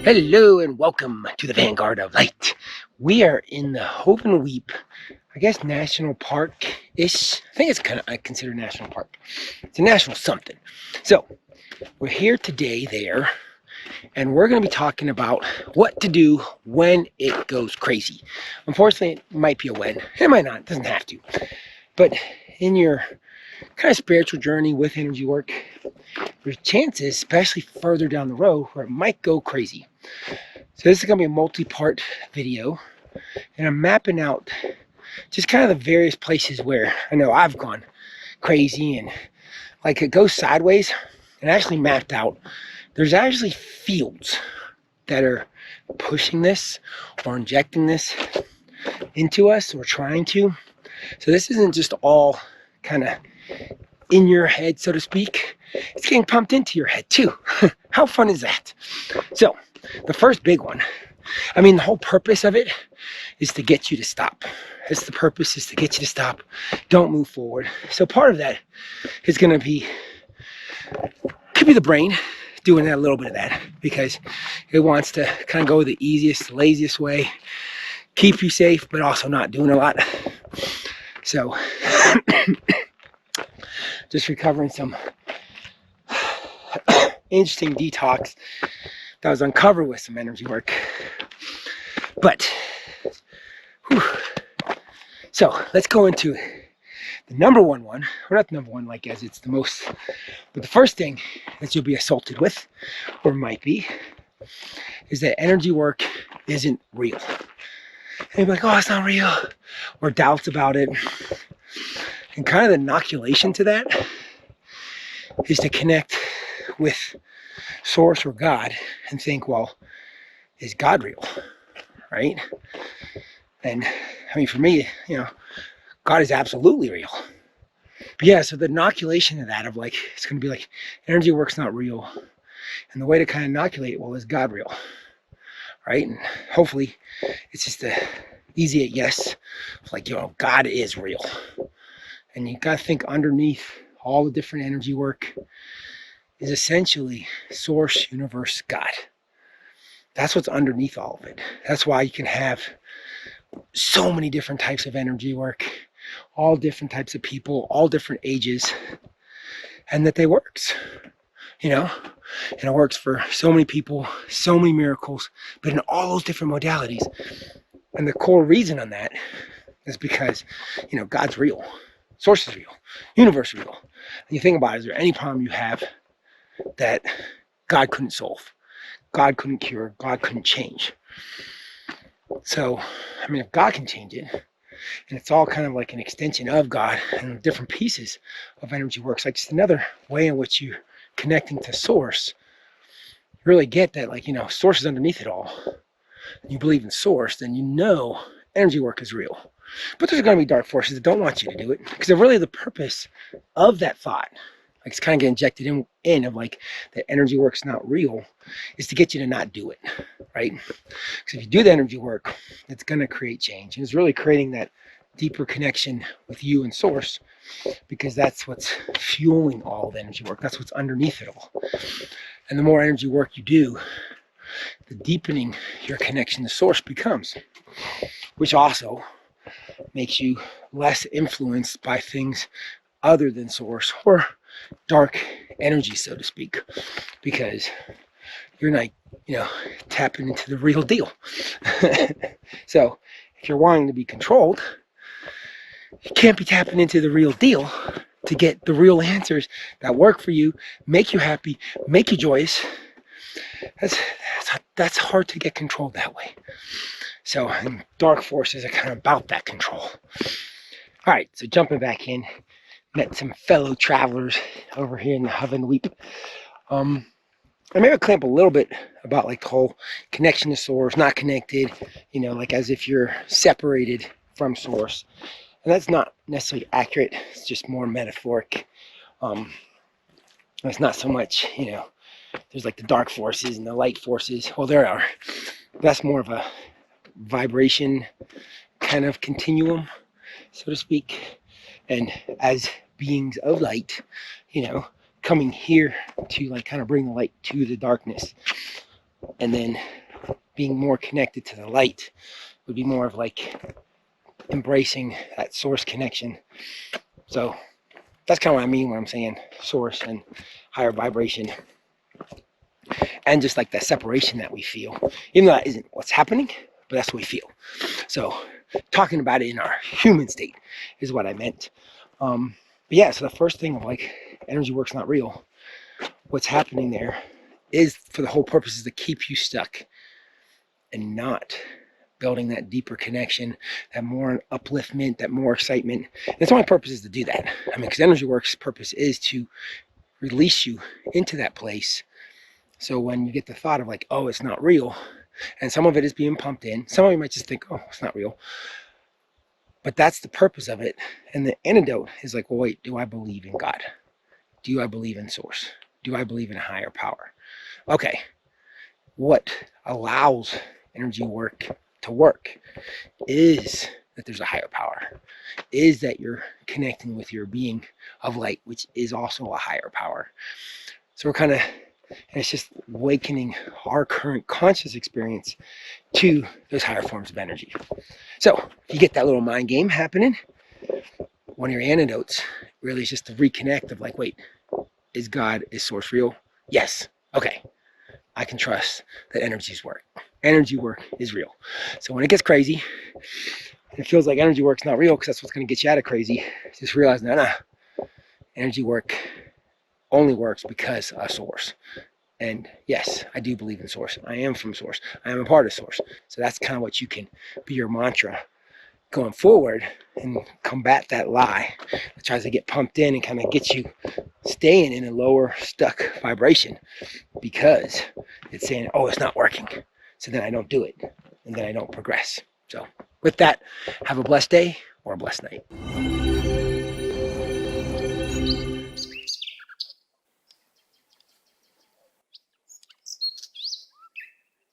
Hello and welcome to the Vanguard of Light. We are in the Hovenweep, I guess National Park-ish. I think it's kind of, I consider National Park. It's a national something. So we're here today there, and we're going to be talking about what to do when it goes crazy. Unfortunately, it might be a when. It might not. It doesn't have to. But in your kind of spiritual journey with energy work, there's chances, especially further down the road, where it might go crazy. So this is going to be a multi-part video, and I'm mapping out just kind of the various places where I know I've gone crazy and like it goes sideways, and actually mapped out there's actually fields that are pushing this or injecting this into us or trying to. So this isn't just all kind of in your head, so to speak. It's getting pumped into your head too. How fun is that? So the first big one, I mean, the whole purpose of it is to get you to stop. That's the purpose, is to get you to stop. Don't move forward. So part of that is going to be, could be the brain doing a little bit of that, because it wants to kind of go the easiest, laziest way, keep you safe, but also not doing a lot. So just recovering some interesting detox that was uncovered with some energy work. But whew. So let's go into the number one, or not the number one, like as it's the most, but the first thing that you'll be assaulted with, or might be, is that energy work isn't real. And you'll be like, oh, it's not real, or doubts about it. And kind of the inoculation to that is to connect with Source or God and think, well, is God real? Right? And I mean, for me, God is absolutely real. But yeah, so the inoculation of that, of like, it's going to be like, energy work's not real. And the way to kind of inoculate, well, is God real? Right? And hopefully it's just a easy yes. Like, God is real. And you got to think underneath all the different energy work is essentially Source, Universe, God. That's what's underneath all of it. That's why you can have so many different types of energy work, all different types of people, all different ages, and that they works, and it works for so many people, so many miracles, but in all those different modalities. And the core reason on that is because, God's real, Source is real, Universe is real. And you think about it, is there any problem you have that God couldn't solve, God couldn't cure, God couldn't change? So, I mean, if God can change it, and it's all kind of like an extension of God and different pieces of energy works, like just another way in which you connecting to Source, you really get that, like, Source is underneath it all. And you believe in Source, then energy work is real. But there's going to be dark forces that don't want you to do it, because they're really the purpose of that thought. Like, it's kind of get injected in of like that energy work's not real, is to get you to not do it, right? Because if you do the energy work, it's going to create change. And it's really creating that deeper connection with you and Source, because that's what's fueling all the energy work. That's what's underneath it all. And the more energy work you do, the deepening your connection to Source becomes, which also makes you less influenced by things other than Source or dark energy, so to speak, because you're not, tapping into the real deal. So if you're wanting to be controlled, you can't be tapping into the real deal to get the real answers that work for you, make you happy, make you joyous. That's hard to get controlled that way. So dark forces are kind of about that control. All right, so jumping back in, met some fellow travelers over here in the Hovenweep. I maybe clamp a little bit about like the whole connection to Source, not connected, like as if you're separated from Source. And that's not necessarily accurate. It's just more metaphoric. It's not so much, there's like the dark forces and the light forces. Well, there are. That's more of a vibration kind of continuum, so to speak. And as beings of light, coming here to like kind of bring the light to the darkness, and then being more connected to the light would be more of like embracing that source connection. So that's kind of what I mean when I'm saying source and higher vibration, and just like that separation that we feel, even though that isn't what's happening, but that's what we feel. So talking about it in our human state is what I meant. But yeah, so the first thing of like energy work's not real. What's happening there is for the whole purpose is to keep you stuck and not building that deeper connection, that more upliftment, that more excitement. And its only purpose is to do that. I mean, because energy work's purpose is to release you into that place. So when you get the thought of like, oh, it's not real, and some of it is being pumped in, some of you might just think, oh, it's not real. But that's the purpose of it. And the antidote is like, well, wait, do I believe in God? Do I believe in source? Do I believe in a higher power? Okay, what allows energy work to work is that there's a higher power, is that you're connecting with your being of light, which is also a higher power. So we're kind of, and it's just awakening our current conscious experience to those higher forms of energy. So if you get that little mind game happening, one of your antidotes really is just to reconnect of like, wait, is God, is source real? Yes. Okay. I can trust that energies work. Energy work is real. So when it gets crazy, and it feels like energy work's not real because that's what's going to get you out of crazy, just realize, no, energy work only works because of source. And yes, I do believe in source. I am from source. I am a part of source. So that's kind of what you can be your mantra going forward and combat that lie that tries to get pumped in and kind of get you staying in a lower stuck vibration because it's saying, oh, it's not working. So then I don't do it and then I don't progress. So with that, have a blessed day or a blessed night.